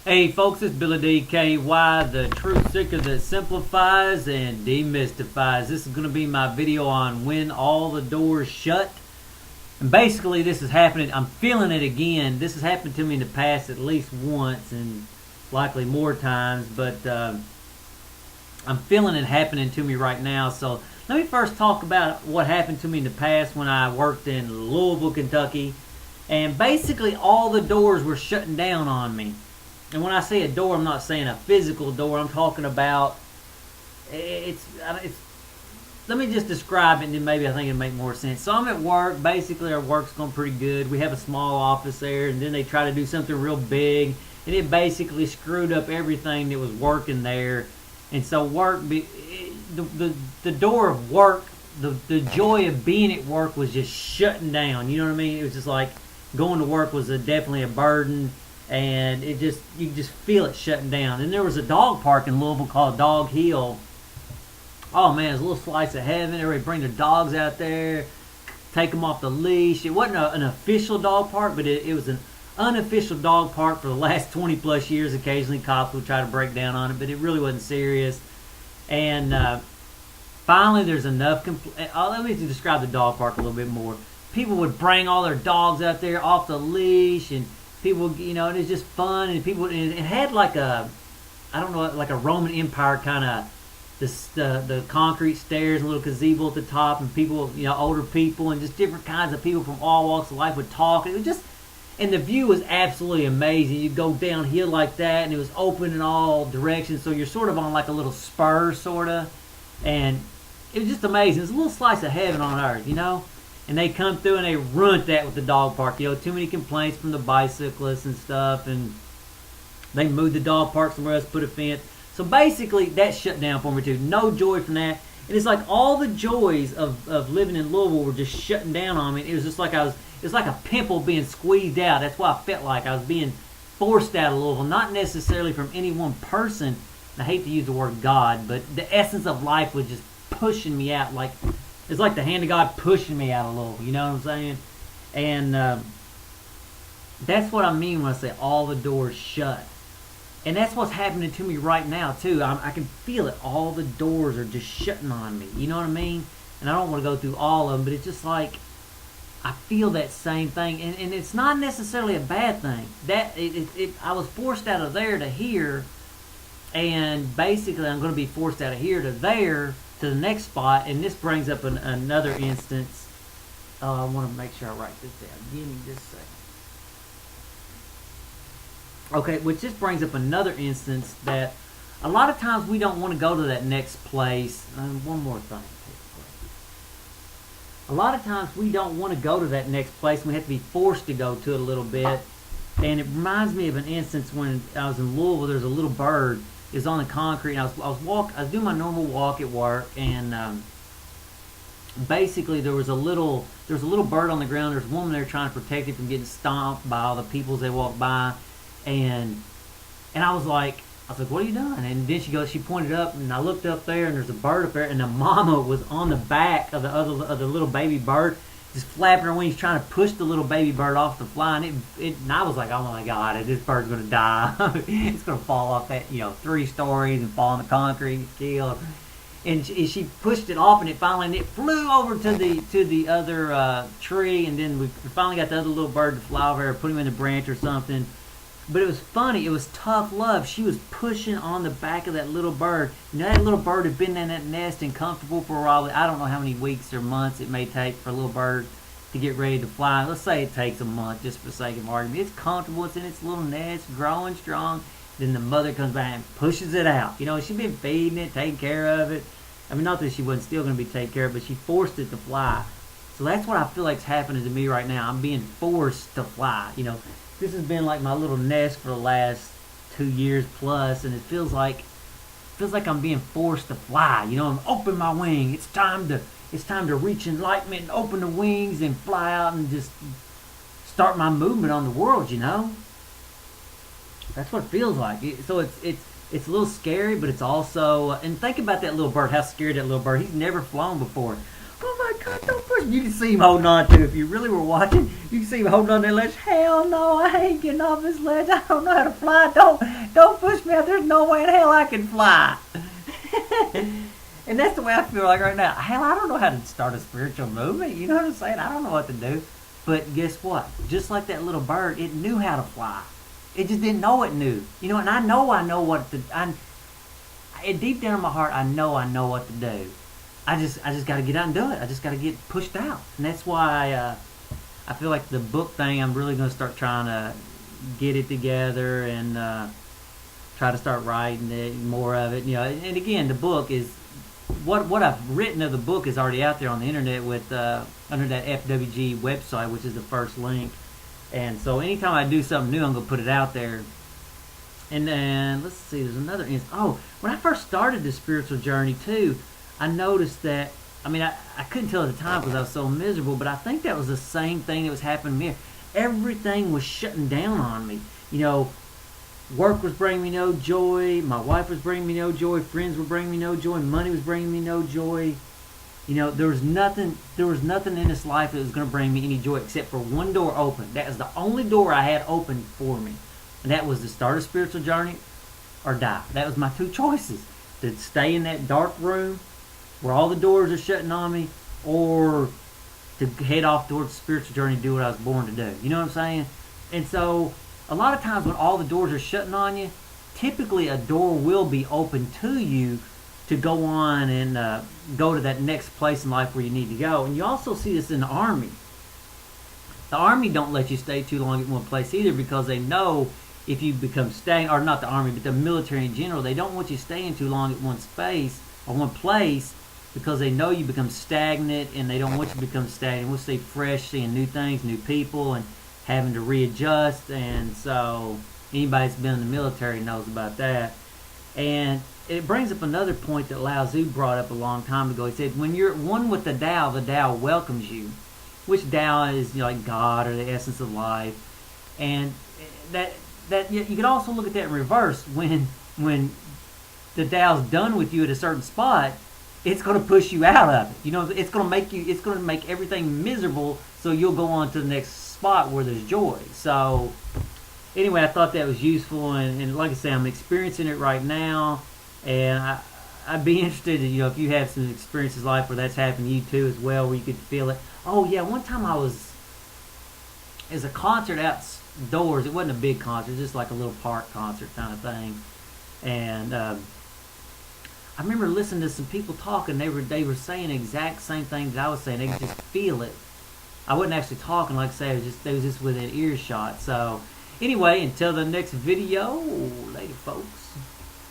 Hey folks, it's Billy DKY, the truth seeker that simplifies and demystifies. This is going to be my video on when all the doors shut. And basically this is happening, I'm feeling it again. This has happened to me in the past at least once and likely more times, but I'm feeling it happening to me right now. So let me first talk about what happened to me in the past when I worked in Louisville, Kentucky. And basically all the doors were shutting down on me. And when I say a door, I'm not saying a physical door. I'm talking about it's. Let me just describe it, and then maybe I think it'll make more sense. So I'm at work. Basically, our work's going pretty good. We have a small office there, and then they try to do something real big, and it basically screwed up everything that was working there. And so the door of work, the joy of being at work was just shutting down. You know what I mean? It was just like going to work was definitely a burden. And you just feel it shutting down. And there was a dog park in Louisville called Dog Hill. Oh man, it was a little slice of heaven. Everybody bring their dogs out there, take them off the leash. It wasn't an official dog park, but it was an unofficial dog park for the last 20 plus years. Occasionally cops would try to break down on it, but it really wasn't serious. And finally there's enough let me describe the dog park a little bit more. People would bring all their dogs out there off the leash, and people, and it's just fun, and people, and it had like a, I don't know, like a Roman Empire kind of, the concrete stairs, and a little gazebo at the top, and people, older people, and just different kinds of people from all walks of life would talk. It was just, and the view was absolutely amazing. You'd go downhill like that, and it was open in all directions, so you're sort of on like a little spur, sort of, and it was just amazing. It's a little slice of heaven on earth, And they come through and they ruined that with the dog park. Too many complaints from the bicyclists and stuff, and they moved the dog park somewhere else, put a fence. So basically, that shut down for me too. No joy from that. And it's like all the joys of living in Louisville were just shutting down on me. It was just like it was like a pimple being squeezed out. That's what I felt like. I was being forced out of Louisville, not necessarily from any one person. I hate to use the word God, but the essence of life was just pushing me out. Like, it's like the hand of God pushing me out of Louisville. You know what I'm saying? And that's what I mean when I say all the doors shut. And that's what's happening to me right now, too. I can feel it. All the doors are just shutting on me. You know what I mean? And I don't want to go through all of them, but it's just like I feel that same thing. And it's not necessarily a bad thing. I was forced out of there to here, and basically I'm going to be forced out of here to there, to the next spot. And this brings up another instance. I want to make sure I write this down. Give me just a second. Okay, which just brings up another instance that a lot of times we don't want to go to that next place. One more thing. A lot of times we don't want to go to that next place. We have to be forced to go to it a little bit. And it reminds me of an instance when I was in Louisville. There's a little bird. It was on the concrete. And I was doing my normal walk at work, and basically there was a little bird on the ground. There's a woman there trying to protect it from getting stomped by all the people as they walk by. And I was like, what are you doing? And then she pointed up, and I looked up there, and there's a bird up there, and the mama was on the back of the little baby bird, just flapping her wings, trying to push the little baby bird off the fly. And I was like, oh my God, this bird's gonna die. It's gonna fall off that 3 stories and fall on the concrete and kill. And she pushed it off, and it flew over to the other tree, and then we finally got the other little bird to fly over there, put him in the branch or something. But it was funny. It was tough love. She was pushing on the back of that little bird. That little bird had been in that nest and comfortable for a while. I don't know how many weeks or months it may take for a little bird to get ready to fly. Let's say it takes a month, just for the sake of argument. It's comfortable. It's in its little nest, growing strong. Then the mother comes back and pushes it out. She's been feeding it, taking care of it. I mean, not that she wasn't still going to be taken care of, but she forced it to fly. So that's what I feel like is happening to me right now. I'm being forced to fly. This has been like my little nest for the last 2 years plus, and it feels like I'm being forced to fly. I'm open my wing. It's time to reach enlightenment and open the wings and fly out and just start my movement on the world. That's what it feels like. So it's a little scary, but it's also and think about that little bird. How scared that little bird. He's never flown before. Oh my God, don't push me. You can see him holding on to, if you really were watching, you can see him holding on to that ledge. Hell no, I ain't getting off this ledge. I don't know how to fly. Don't push me out. There's no way in hell I can fly. And that's the way I feel like right now. Hell, I don't know how to start a spiritual movement. You know what I'm saying? I don't know what to do. But guess what? Just like that little bird, it knew how to fly. It just didn't know it knew. You know, and I know what to. Deep down in my heart, I know what to do. I just got to get out and do it. I just got to get pushed out, and that's why I feel like the book thing. I'm really going to start trying to get it together and try to start writing it, more of it. You know, and again, the book is what I've written of the book is already out there on the internet with under that FWG website, which is the first link. And so anytime I do something new, I'm going to put it out there. And then, let's see, there's another instance. Oh, when I first started this spiritual journey, too, I noticed that, I mean, I couldn't tell at the time because I was so miserable, but I think that was the same thing that was happening to me. Everything was shutting down on me. You know, work was bringing me no joy. My wife was bringing me no joy. Friends were bringing me no joy. Money was bringing me no joy. You know, there was nothing in this life that was going to bring me any joy except for one door open. That was the only door I had open for me. And that was to start a spiritual journey or die. That was my two choices. To stay in that dark room where all the doors are shutting on me, or to head off towards the spiritual journey and do what I was born to do. You know what I'm saying? And so a lot of times when all the doors are shutting on you, typically a door will be open to you to go on and go to that next place in life where you need to go. And you also see this in the Army. The Army don't let you stay too long in one place either, because they know if you become stagnant, or not the Army, but the military in general, they don't want you staying too long at one space or one place, because they know you become stagnant, and they don't want you to become stagnant. We'll stay fresh, seeing new things, new people, and having to readjust. And so anybody that's been in the military knows about that. And it brings up another point that Lao Tzu brought up a long time ago. He said, when you're one with the Tao welcomes you, which Tao is, you know, like God or the essence of life. And that you can also look at that in reverse. When the Tao's done with you at a certain spot, it's going to push you out of it. You know, it's going to make everything miserable, so you'll go on to the next spot where there's joy. So anyway, I thought that was useful, and like I say, I'm experiencing it right now, and I'd be interested in, you know, if you have some experiences like where that's happened to you too as well, where you could feel it. Oh yeah, one time as a concert outdoors. It wasn't a big concert, just like a little park concert kind of thing. And I remember listening to some people talking. They were saying the exact same thing that I was saying. They could just feel it. I wasn't actually talking, like I say. They was just within earshot. So anyway, until the next video, later, folks.